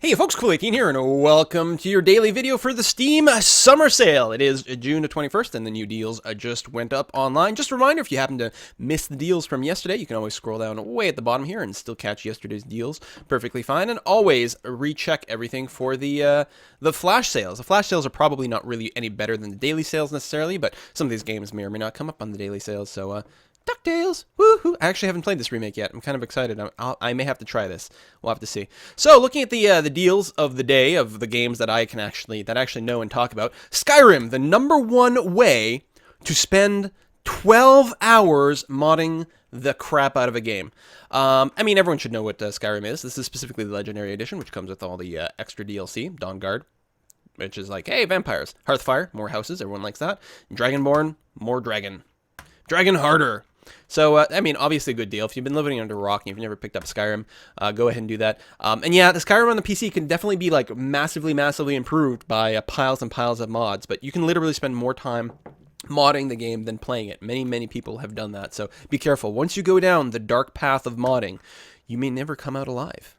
Hey folks, Cool18 here, and welcome to your daily video for the Steam Summer Sale. It is June the 21st, and the new deals just went up online. Just a reminder, if you happen to miss the deals from yesterday, you can always scroll down way at the bottom here and still catch yesterday's deals perfectly fine. And always recheck everything for the flash sales. The flash sales are probably not really any better than the daily sales necessarily, but some of these games may or may not come up on the daily sales, so DuckTales! Woohoo! I actually haven't played this remake yet. I'm kind of excited. I may have to try this. We'll have to see. So, looking at the deals of the day of the games that I actually know and talk about, Skyrim, the #1 way to spend 12 hours modding the crap out of a game. I mean, everyone should know what Skyrim is. This is specifically the Legendary Edition, which comes with all the extra DLC, Dawnguard, which is like, hey, vampires. Hearthfire, more houses. Everyone likes that. Dragonborn, more dragon. Dragon harder. So, I mean, obviously a good deal. If you've been living under a rock and you've never picked up Skyrim, go ahead and do that. And yeah, the Skyrim on the PC can definitely be, like, massively improved by piles and piles of mods. But you can literally spend more time modding the game than playing it. Many people have done that. So be careful. Once you go down the dark path of modding, you may never come out alive.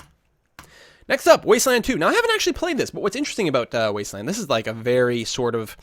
Next up, Wasteland 2. Now, I haven't actually played this, but what's interesting about Wasteland, this is like a very sort of...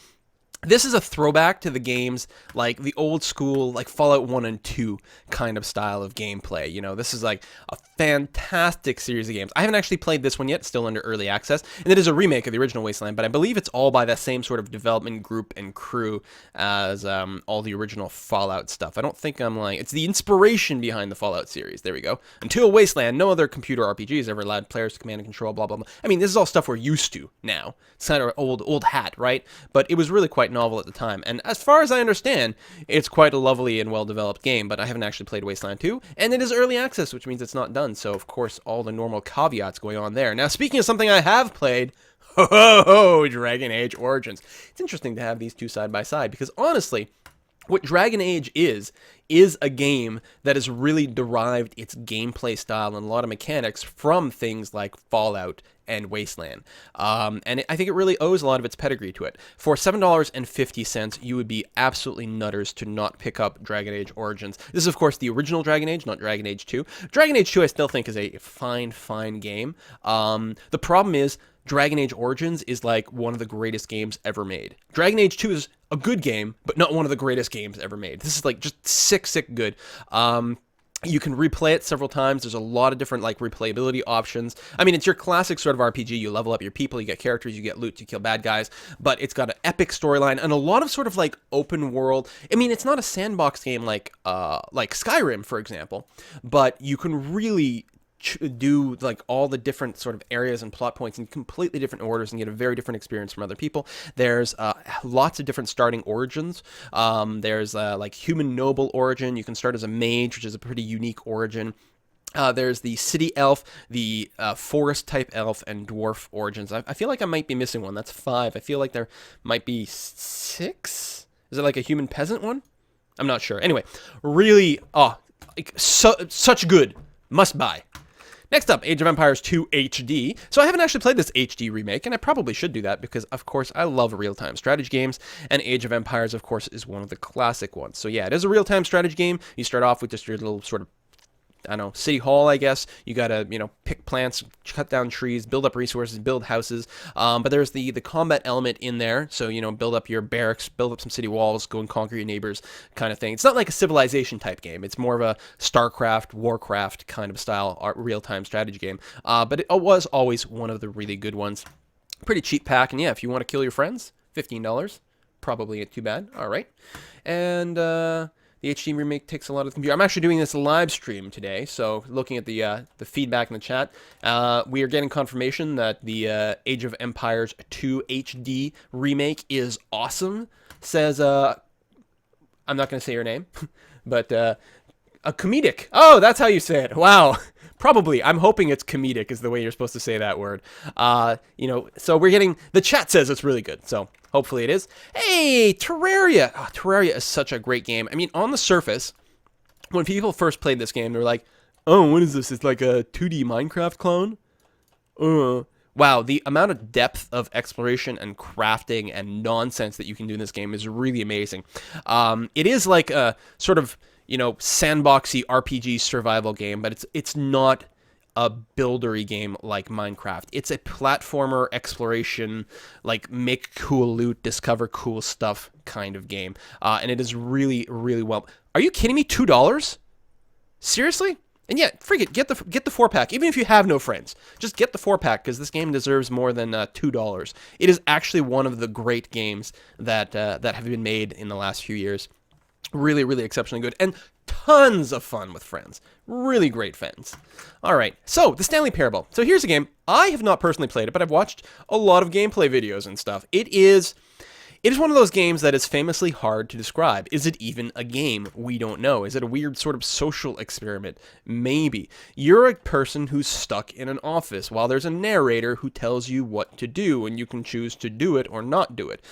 This is a throwback to the games, like the old school, like Fallout 1 and 2 kind of style of gameplay. You know, this is like a fantastic series of games. I haven't actually played this one yet, still under early access, and it is a remake of the original Wasteland, but I believe it's all by that same sort of development group and crew as all the original Fallout stuff. I don't think it's the inspiration behind the Fallout series. There we go. Until Wasteland, no other computer RPGs ever allowed players to command and control, blah, blah, blah. I mean, this is all stuff we're used to now. It's kind of old hat, right? But it was really quite novel at the time, and as far as I understand, it's quite a lovely and well-developed game, but I haven't actually played Wasteland 2, and it is early access, which means it's not done, so of course all the normal caveats going on there. Now, speaking of something I have played, Dragon Age Origins. It's interesting to have these two side by side, because honestly, what Dragon Age is a game that has really derived its gameplay style and a lot of mechanics from things like Fallout and Wasteland. And I think it really owes a lot of its pedigree to it. For $7.50, you would be absolutely nutters to not pick up Dragon Age Origins. This is, of course, the original Dragon Age, not Dragon Age 2. Dragon Age 2 I still think is a fine game. The problem is, Dragon Age Origins is like one of the greatest games ever made. Dragon Age 2 is a good game, but not one of the greatest games ever made. This is like just sick good. You can replay it several times. There's a lot of different like replayability options. I mean, it's your classic sort of RPG. You level up your people, you get characters, you get loot, you kill bad guys, but it's got an epic storyline and a lot of sort of like open world. I mean, it's not a sandbox game like Skyrim, for example, but you can really do like all the different sort of areas and plot points in completely different orders and get a very different experience from other people. There's lots of different starting origins. There's like human noble origin. You can start as a mage, which is a pretty unique origin. There's the city elf, the forest type elf, and dwarf origins. I feel like I might be missing one. That's 5. I feel like there might be 6. Is it like a human peasant one? I'm not sure. Anyway, really, like such good. Must buy. Next up, Age of Empires 2 HD. So I haven't actually played this HD remake, and I probably should do that because, of course, I love real-time strategy games, and Age of Empires, of course, is one of the classic ones. So yeah, it is a real-time strategy game. You start off with just your little sort of, I don't know, city hall, I guess. You gotta, pick plants, cut down trees, build up resources, build houses. But there's the combat element in there. So, build up your barracks, build up some city walls, go and conquer your neighbors kind of thing. It's not like a Civilization type game. It's more of a StarCraft, Warcraft kind of style real-time strategy game. But it was always one of the really good ones. Pretty cheap pack. And yeah, if you want to kill your friends, $15. Probably ain't too bad. All right. And, the HD remake takes a lot of the computer. I'm actually doing this live stream today, so looking at the feedback in the chat, we are getting confirmation that the Age of Empires 2 HD remake is awesome. Says, I'm not going to say your name, but a comedic. Oh, that's how you say it. Wow. Probably. I'm hoping it's comedic is the way you're supposed to say that word. So we're getting... The chat says it's really good, so hopefully it is. Hey, Terraria! Oh, Terraria is such a great game. I mean, on the surface, when people first played this game, they were like, oh, what is this? It's like a 2D Minecraft clone? Wow, the amount of depth of exploration and crafting and nonsense that you can do in this game is really amazing. It is like a sort of... sandboxy RPG survival game, but it's not a buildery game like Minecraft. It's a platformer exploration, like make cool loot, discover cool stuff kind of game. And it is really, really well. Are you kidding me? $2? Seriously? And yeah, freak it, get the 4-pack. Even if you have no friends, just get the 4-pack because this game deserves more than $2. It is actually one of the great games that have been made in the last few years. Really, really exceptionally good, and tons of fun with friends. Really great fans. All right, so the Stanley Parable. So here's a game. I have not personally played it, but I've watched a lot of gameplay videos and stuff. It is one of those games that is famously hard to describe. Is it even a game? We don't know. Is it a weird sort of social experiment? Maybe. You're a person who's stuck in an office while there's a narrator who tells you what to do, and you can choose to do it or not do it.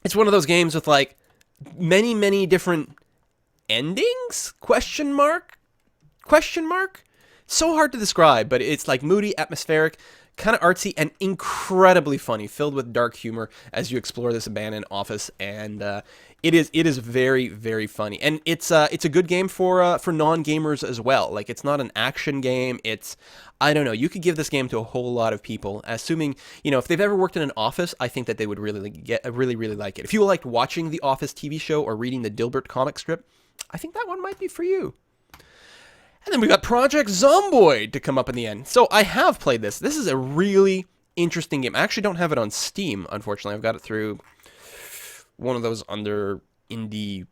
It's one of those games with like many different endings? Question mark? So hard to describe, but it's like moody, atmospheric, kind of artsy, and incredibly funny, filled with dark humor as you explore this abandoned office. And it is very, very funny, and it's a good game for non-gamers as well. Like, it's not an action game. It's, I don't know, you could give this game to a whole lot of people, assuming, you know, if they've ever worked in an office. I think that they would really like it. If you liked watching the Office TV show or reading the Dilbert comic strip, I think that one might be for you. And then we got Project Zomboid to come up in the end. So I have played this. This is a really interesting game. I actually don't have it on Steam, unfortunately. I've got it through one of those under indie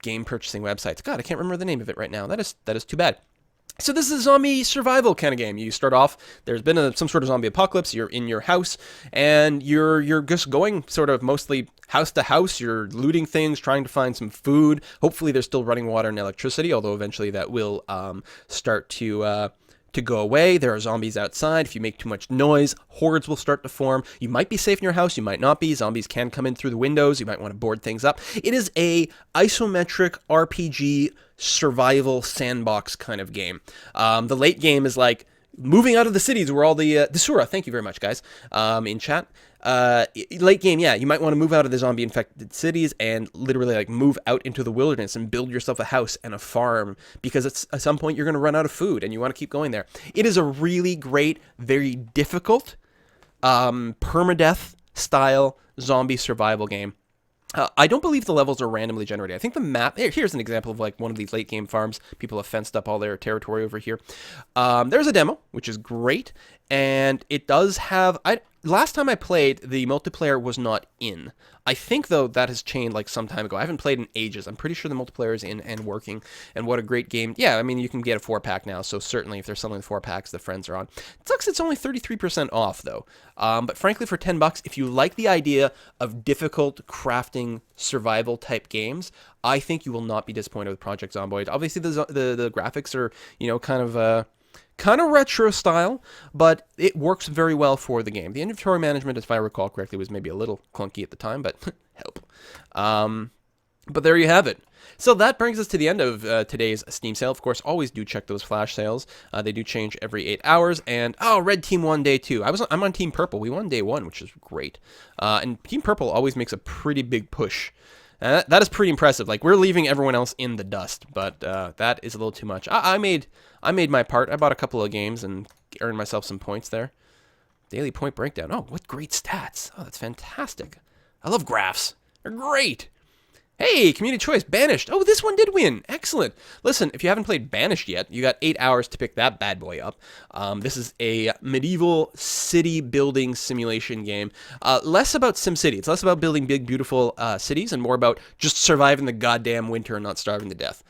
game purchasing websites. God, I can't remember the name of it right now. That is too bad. So this is a zombie survival kind of game. You start off, there's been some sort of zombie apocalypse, you're in your house, and you're just going sort of mostly house to house. You're looting things, trying to find some food. Hopefully there's still running water and electricity, although eventually that will start to go away. There are zombies outside. If you make too much noise, hordes will start to form. You might be safe in your house, you might not be. Zombies can come in through the windows. You might want to board things up. It is a isometric RPG survival sandbox kind of game. The late game is like moving out of the cities where all the Desura, thank you very much, guys, in chat. Late game, yeah, you might want to move out of the zombie-infected cities and literally like move out into the wilderness and build yourself a house and a farm, because at some point you're going to run out of food and you want to keep going there. It is a really great, very difficult, permadeath style zombie survival game. I don't believe the levels are randomly generated. I think the map... Here's an example of like one of these late game farms. People have fenced up all their territory over here. There's a demo, which is great, and it does have... Last time I played, the multiplayer was not in. I think, though, that has changed like some time ago. I haven't played in ages. I'm pretty sure the multiplayer is in and working, and what a great game. Yeah, I mean, you can get a 4-pack now, so certainly if they're selling the 4-packs, the friends are on. It sucks it's only 33% off, though. But frankly, for $10, if you like the idea of difficult crafting survival-type games, I think you will not be disappointed with Project Zomboid. Obviously, the graphics are, you know, kind of retro style, but it works very well for the game. The inventory management, if I recall correctly, was maybe a little clunky at the time, but help. But there you have it. So that brings us to the end of today's Steam sale. Of course, always do check those flash sales. They do change every 8 hours. And, Red Team won day 2. I'm on Team Purple. We won day 1, which is great. And Team Purple always makes a pretty big push. That is pretty impressive. Like, we're leaving everyone else in the dust, but that is a little too much. I made my part. I bought a couple of games and earned myself some points there. Daily point breakdown. Oh, what great stats. Oh, that's fantastic. I love graphs. They're great. Hey, community choice, Banished. Oh, this one did win. Excellent. Listen, if you haven't played Banished yet, you got 8 hours to pick that bad boy up. This is a medieval city building simulation game. Less about SimCity. It's less about building big, beautiful cities and more about just surviving the goddamn winter and not starving to death.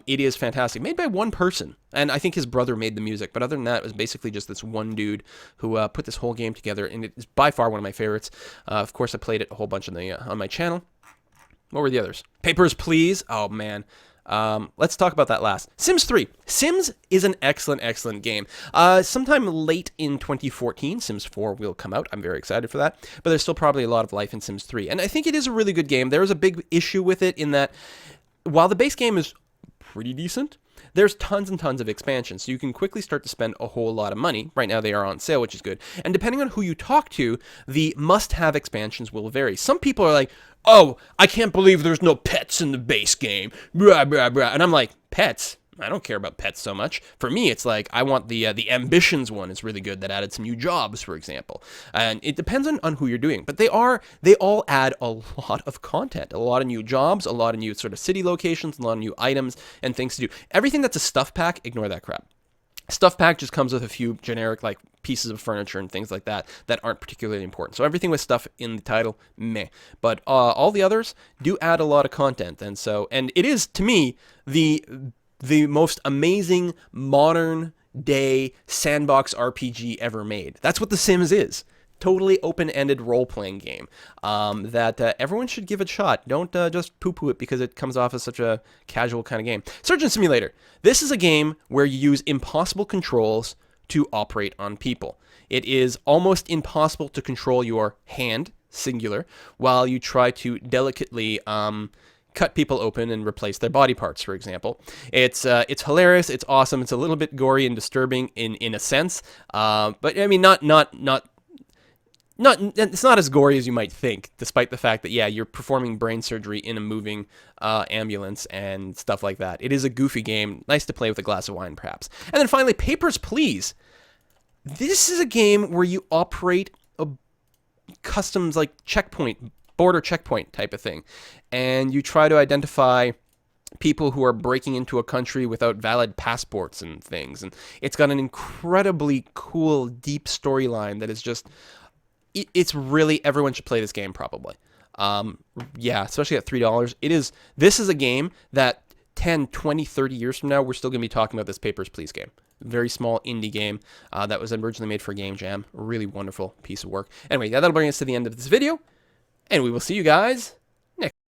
It is fantastic. Made by one person, and I think his brother made the music. But other than that, it was basically just this one dude who put this whole game together, and it is by far one of my favorites. Of course, I played it a whole bunch on my channel. What were the others? Papers, Please. Oh, man. Let's talk about that last. Sims 3. Sims is an excellent game. Sometime late in 2014, Sims 4 will come out. I'm very excited for that. But there's still probably a lot of life in Sims 3. And I think it is a really good game. There is a big issue with it in that while the base game is pretty decent, there's tons and tons of expansions, so you can quickly start to spend a whole lot of money. Right now they are on sale, which is good. And depending on who you talk to, the must-have expansions will vary. Some people are like, oh, I can't believe there's no pets in the base game. Blah, blah, blah. And I'm like, pets? I don't care about pets so much. For me, it's like I want the ambitions one is really good that added some new jobs, for example. And it depends on who you're doing, but they all add a lot of content, a lot of new jobs, a lot of new sort of city locations, a lot of new items and things to do. Everything that's a stuff pack, ignore that crap. Stuff pack just comes with a few generic like pieces of furniture and things like that that aren't particularly important. So everything with stuff in the title, meh. But all the others do add a lot of content, and it is to me the most amazing modern day sandbox RPG ever made. That's what The Sims is. Totally open-ended role-playing game that everyone should give a shot. Don't just poo-poo it because it comes off as such a casual kind of game. Surgeon Simulator. This is a game where you use impossible controls to operate on people. It is almost impossible to control your hand, singular, while you try to delicately cut people open and replace their body parts, for example. It's hilarious. It's awesome. It's a little bit gory and disturbing in a sense, but I mean not it's not as gory as you might think, despite the fact that, yeah, you're performing brain surgery in a moving ambulance and stuff like that. It is a goofy game, nice to play with a glass of wine, perhaps. And then finally, Papers, Please. This is a game where you operate a customs, like, border checkpoint type of thing. And you try to identify people who are breaking into a country without valid passports and things. And it's got an incredibly cool, deep storyline that is just... It's really, everyone should play this game probably. Yeah, especially at $3. This is a game that 10, 20, 30 years from now, we're still going to be talking about this Papers, Please game. Very small indie game that was originally made for Game Jam. Really wonderful piece of work. Anyway, yeah, that'll bring us to the end of this video, and we will see you guys